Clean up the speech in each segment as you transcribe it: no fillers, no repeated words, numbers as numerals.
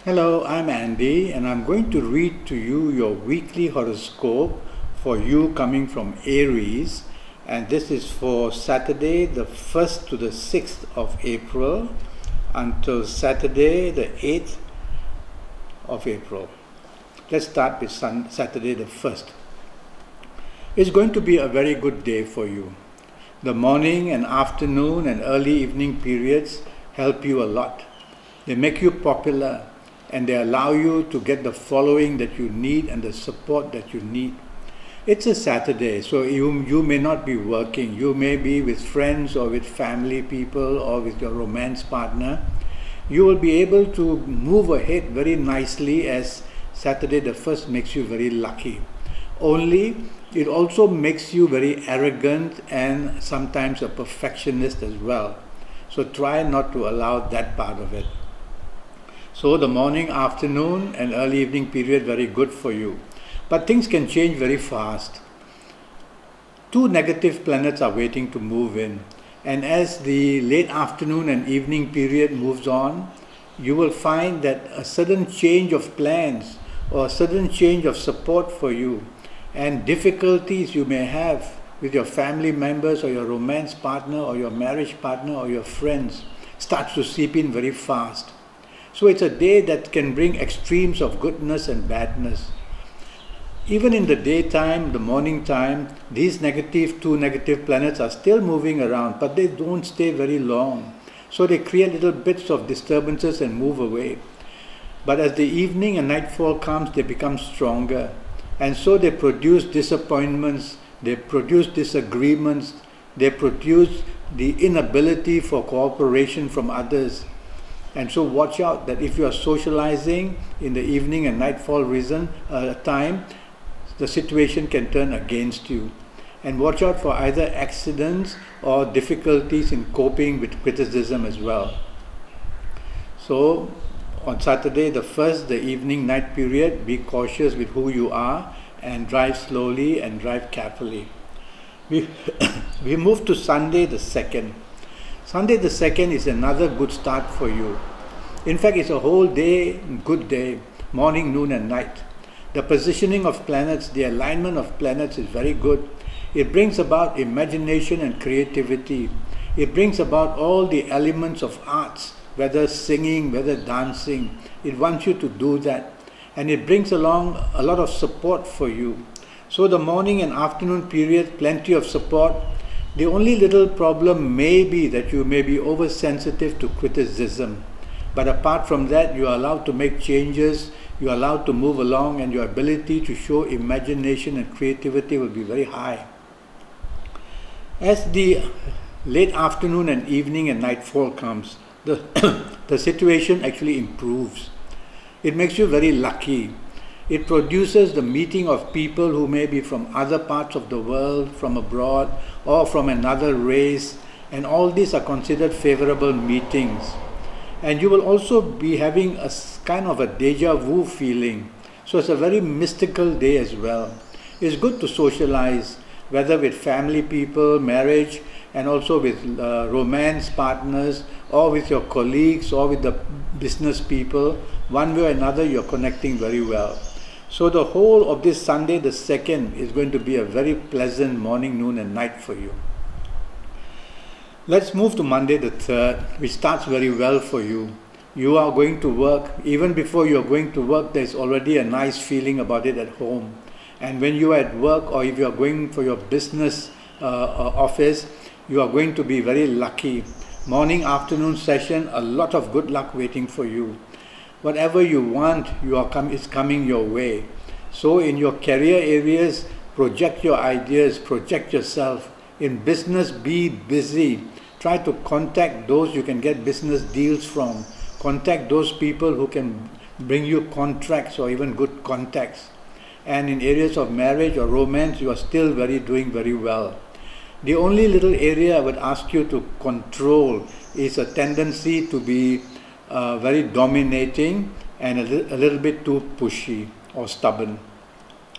Hello, I'm Andy and I'm going to read to you your weekly horoscope for you coming from Aries, and this is for Saturday the 1st to the 6th of April until Saturday the 8th of April. Let's start with Saturday the 1st. It's going to be a very good day for you. The morning and afternoon and early evening periods help you a lot. They make you popular and they allow you to get the following that you need and the support that you need. It's a Saturday, so you may not be working. You may be with friends or with family people or with your romance partner. You will be able to move ahead very nicely, as Saturday the 1st makes you very lucky. Only it also makes you very arrogant and sometimes a perfectionist as well. So try not to allow that part of it. So the morning, afternoon and early evening period very good for you. But things can change very fast. Two negative planets are waiting to move in. And as the late afternoon and evening period moves on, you will find that a sudden change of plans or a sudden change of support for you and difficulties you may have with your family members or your romance partner or your marriage partner or your friends starts to seep in very fast. So it's a day that can bring extremes of goodness and badness. Even in the daytime, the morning time, these two negative planets are still moving around, but they don't stay very long. So they create little bits of disturbances and move away. But as the evening and nightfall comes, they become stronger. And so they produce disappointments, they produce disagreements, they produce the inability for cooperation from others. And so watch out that if you are socializing in the evening and nightfall time, the situation can turn against you. And watch out for either accidents or difficulties in coping with criticism as well. So on Saturday the 1st, the evening night period, be cautious with who you are and drive slowly and drive carefully. We move to Sunday the 2nd. Sunday the 2nd is another good start for you. In fact, it's a whole day, good day, morning, noon and night. The positioning of planets, the alignment of planets is very good. It brings about imagination and creativity. It brings about all the elements of arts, whether singing, whether dancing. It wants you to do that. And it brings along a lot of support for you. So the morning and afternoon period, plenty of support. The only little problem may be that you may be oversensitive to criticism. But apart from that, you are allowed to make changes, you are allowed to move along, and your ability to show imagination and creativity will be very high. As the late afternoon and evening and nightfall comes, the situation actually improves. It makes you very lucky. It produces the meeting of people who may be from other parts of the world, from abroad, or from another race, and all these are considered favorable meetings. And you will also be having a kind of a deja vu feeling. So it's a very mystical day as well. It's good to socialize, whether with family people, marriage, and also with romance partners, or with your colleagues, or with the business people. One way or another, you're connecting very well. So the whole of this Sunday the 2nd is going to be a very pleasant morning, noon and night for you. Let's move to Monday the 3rd, which starts very well for you. You are going to work. Even before you are going to work, there's already a nice feeling about it at home. And when you are at work, or if you are going for your business office, you are going to be very lucky. Morning, afternoon session, a lot of good luck waiting for you. Whatever you want, is coming your way. So in your career areas, project your ideas, project yourself. In business, be busy. Try to contact those you can get business deals from. Contact those people who can bring you contracts or even good contacts. And in areas of marriage or romance, you are still doing very well. The only little area I would ask you to control is a tendency to be very dominating and a little bit too pushy or stubborn.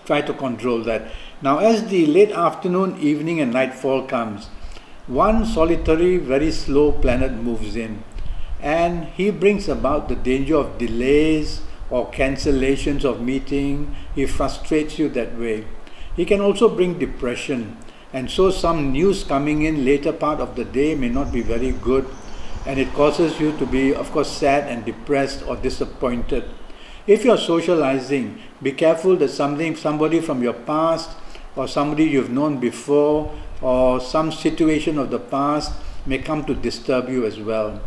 Try to control that. Now, as the late afternoon, evening and nightfall comes, one solitary, very slow planet moves in. and he brings about the danger of delays or cancellations of meeting. He frustrates you that way. He can also bring depression, and so some news coming in later part of the day may not be very good, and it causes you to be, of course, sad and depressed or disappointed. If you're socializing, be careful that somebody from your past or somebody you've known before or some situation of the past may come to disturb you as well.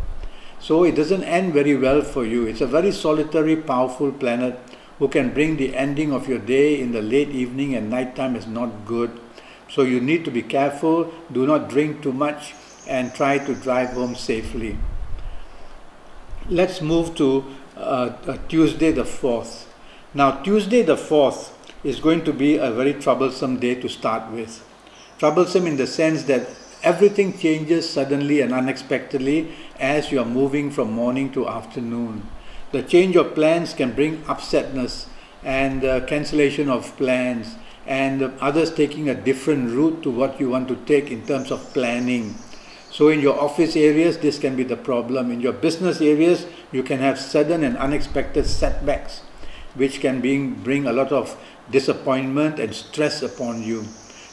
So it doesn't end very well for you. It's a very solitary, powerful planet who can bring the ending of your day in the late evening, and nighttime is not good. So you need to be careful, do not drink too much, and try to drive home safely. Let's move to Tuesday the 4th. Now Tuesday the 4th is going to be a very troublesome day to start with. Troublesome in the sense that everything changes suddenly and unexpectedly as you are moving from morning to afternoon. The change of plans can bring upsetness and cancellation of plans, and others taking a different route to what you want to take in terms of planning. So in your office areas, this can be the problem. In your business areas, you can have sudden and unexpected setbacks, which can bring a lot of disappointment and stress upon you.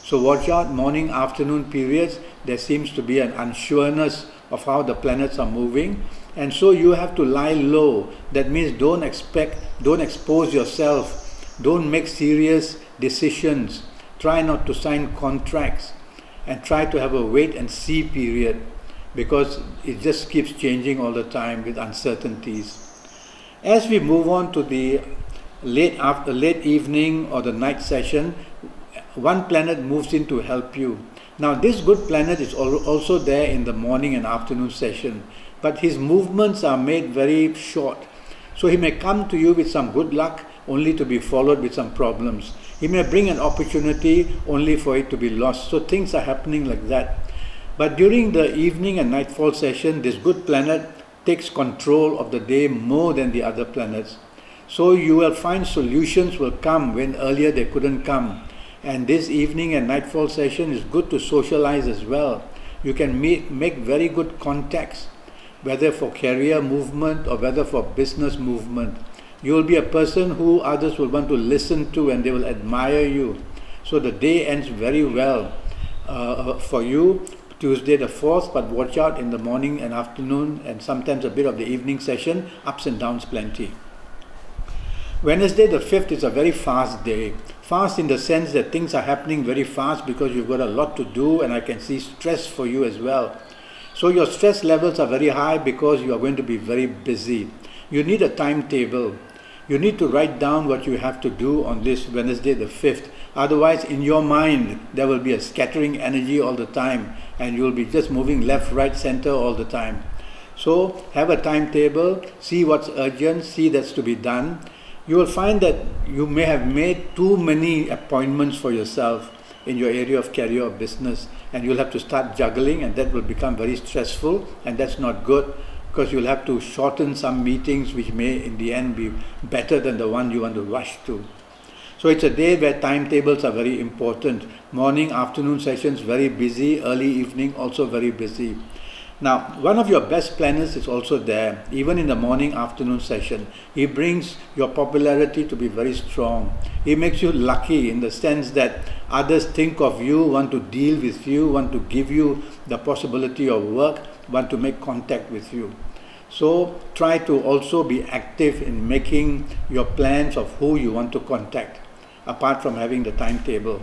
So watch out, morning, afternoon periods, there seems to be an unsureness of how the planets are moving, and so you have to lie low. That means don't expose yourself, don't make serious decisions, try not to sign contracts, and try to have a wait and see period, because it just keeps changing all the time with uncertainties. As we move on to the late evening or the night session, one planet moves in to help you. Now this good planet is also there in the morning and afternoon session, but his movements are made very short. So he may come to you with some good luck only to be followed with some problems. He may bring an opportunity only for it to be lost. So things are happening like that. But during the evening and nightfall session, this good planet takes control of the day more than the other planets. So you will find solutions will come when earlier they couldn't come. And this evening and nightfall session is good to socialize as well. You can make very good contacts, whether for career movement or whether for business movement. You will be a person who others will want to listen to, and they will admire you. So the day ends very well for you, Tuesday the 4th, but watch out in the morning and afternoon and sometimes a bit of the evening session, ups and downs plenty. Wednesday the 5th is a very fast day. Fast in the sense that things are happening very fast because you've got a lot to do, and I can see stress for you as well. So your stress levels are very high because you are going to be very busy. You need a timetable. You need to write down what you have to do on this Wednesday the 5th. Otherwise, in your mind, there will be a scattering energy all the time, and you will be just moving left, right, center all the time. So have a timetable, see what's urgent, see that's to be done. You will find that you may have made too many appointments for yourself in your area of career or business, and you'll have to start juggling, and that will become very stressful, and that's not good, because you'll have to shorten some meetings which may in the end be better than the one you want to rush to. So it's a day where timetables are very important. Morning, afternoon sessions very busy, early evening also very busy. Now, one of your best planners is also there, even in the morning, afternoon session. He brings your popularity to be very strong. He makes you lucky in the sense that others think of you, want to deal with you, want to give you the possibility of work, want to make contact with you. So try to also be active in making your plans of who you want to contact, apart from having the timetable.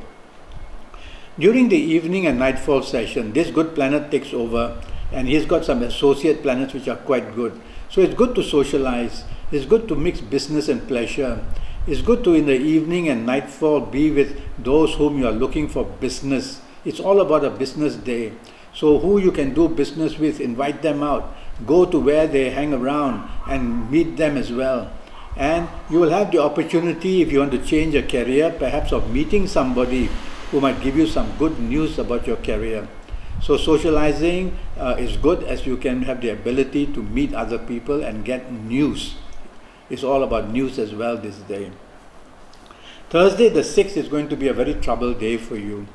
During the evening and nightfall session, this good planet takes over, and he's got some associate planets which are quite good. So it's good to socialize, it's good to mix business and pleasure. It's good to, in the evening and nightfall, be with those whom you are looking for business. It's all about a business day. So who you can do business with, invite them out. Go to where they hang around and meet them as well. And you will have the opportunity, if you want to change a career, perhaps of meeting somebody who might give you some good news about your career. So socializing is good, as you can have the ability to meet other people and get news. It's all about news as well this day. Thursday the 6th is going to be a very troubled day for you.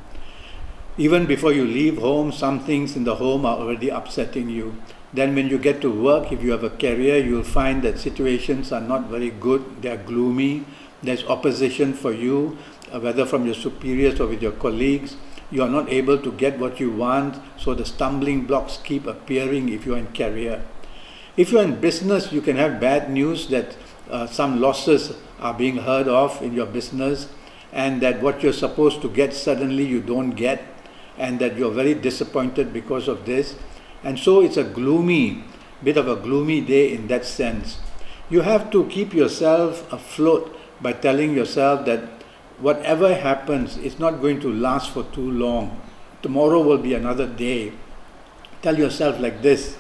Even before you leave home, some things in the home are already upsetting you. Then when you get to work, if you have a career, you'll find that situations are not very good, they are gloomy, there's opposition for you, whether from your superiors or with your colleagues. You are not able to get what you want, so the stumbling blocks keep appearing if you're in career. If you're in business, you can have bad news that some losses are being heard of in your business, and that what you're supposed to get suddenly you don't get, and that you're very disappointed because of this. And so it's a bit of a gloomy day in that sense. You have to keep yourself afloat by telling yourself that whatever happens, it's not going to last for too long. Tomorrow will be another day. Tell yourself like this.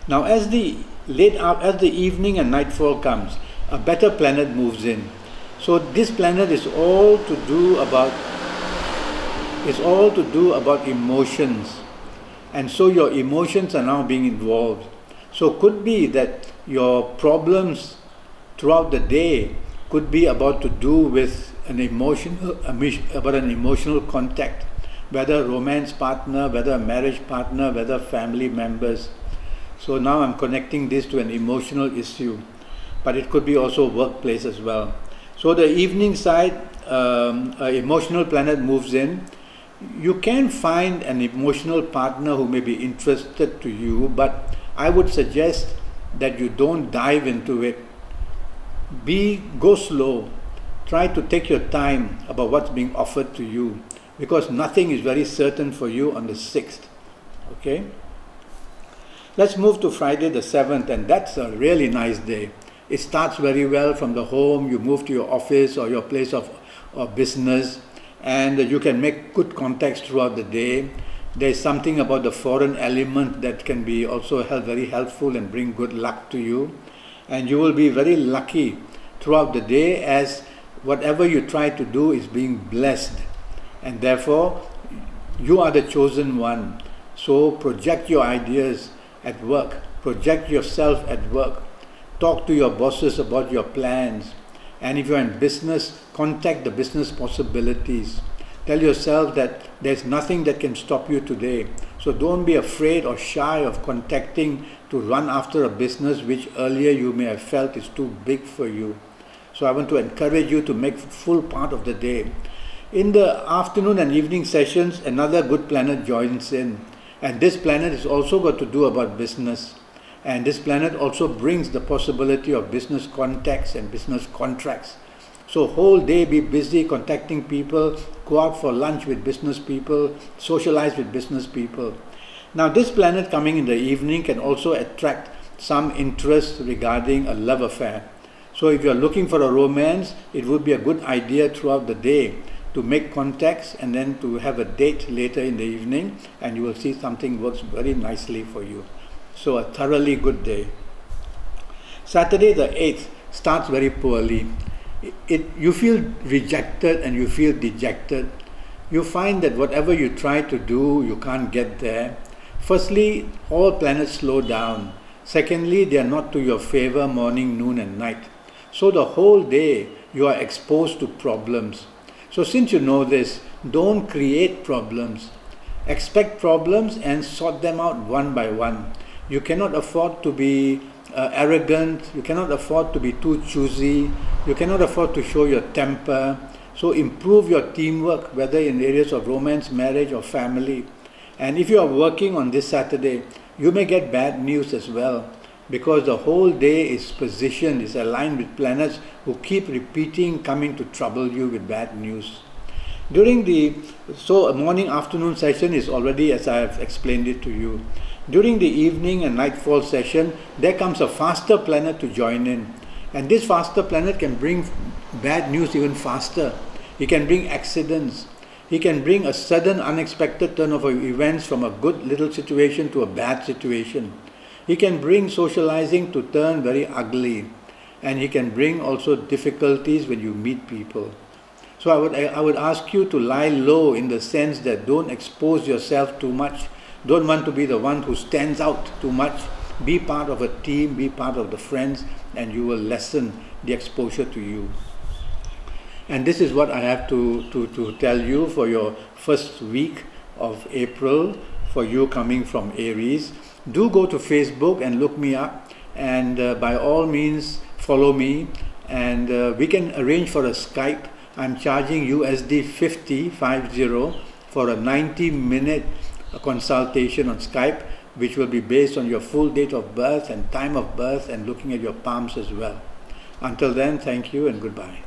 Now as the evening and nightfall comes, a better planet moves in. So this planet is all to do about emotions. And so your emotions are now being involved. So it could be that your problems throughout the day could be about to do with an emotional contact, whether a romance partner, whether a marriage partner, whether family members. So now I'm connecting this to an emotional issue, but it could be also workplace as well. So the evening side, an emotional planet moves in. You can find an emotional partner who may be interested to you, but I would suggest that you don't dive into it. Go slow. Try to take your time about what's being offered to you, because nothing is very certain for you on the 6th. Okay? Let's move to Friday the 7th, and that's a really nice day. It starts very well from the home. You move to your office or your place of business, and you can make good contacts throughout the day. There's something about the foreign element that can be also very helpful and bring good luck to you. And you will be very lucky throughout the day, as whatever you try to do is being blessed. And therefore, you are the chosen one. So project your ideas at work. Project yourself at work. Talk to your bosses about your plans. And if you're in business, contact the business possibilities. Tell yourself that there's nothing that can stop you today. So don't be afraid or shy of contacting to run after a business which earlier you may have felt is too big for you. So I want to encourage you to make full part of the day. In the afternoon and evening sessions, another good planet joins in. And this planet is also got to do about business. And this planet also brings the possibility of business contacts and business contracts. So whole day be busy contacting people, go out for lunch with business people, socialize with business people. Now this planet coming in the evening can also attract some interest regarding a love affair. So if you're looking for a romance, it would be a good idea throughout the day to make contacts and then to have a date later in the evening, and you will see something works very nicely for you. So a thoroughly good day. Saturday the 8th starts very poorly. You feel rejected and you feel dejected. You find that whatever you try to do, you can't get there. Firstly, all planets slow down. Secondly, they are not to your favor morning, noon and night. So the whole day you are exposed to problems. So since you know this, don't create problems. Expect problems and sort them out one by one. You cannot afford to be arrogant, you cannot afford to be too choosy, you cannot afford to show your temper. So improve your teamwork, whether in areas of romance, marriage or family. And if you are working on this Saturday, you may get bad news as well, because the whole day is positioned, is aligned with planets who keep repeating, coming to trouble you with bad news. So a morning afternoon session is already as I have explained it to you. During the evening and nightfall session, there comes a faster planet to join in. And this faster planet can bring bad news even faster. He can bring accidents. He can bring a sudden unexpected turn of events from a good little situation to a bad situation. He can bring socializing to turn very ugly. And he can bring also difficulties when you meet people. So I would ask you to lie low, in the sense that don't expose yourself too much. Don't want to be the one who stands out too much. Be part of a team, be part of the friends, and you will lessen the exposure to you. And this is what I have to tell you for your first week of April, for you coming from Aries. do go to Facebook and look me up, and by all means follow me, and we can arrange for a Skype. I'm charging USD 50 for a 90-minute consultation on Skype, which will be based on your full date of birth and time of birth and looking at your palms as well. Until then, thank you and goodbye.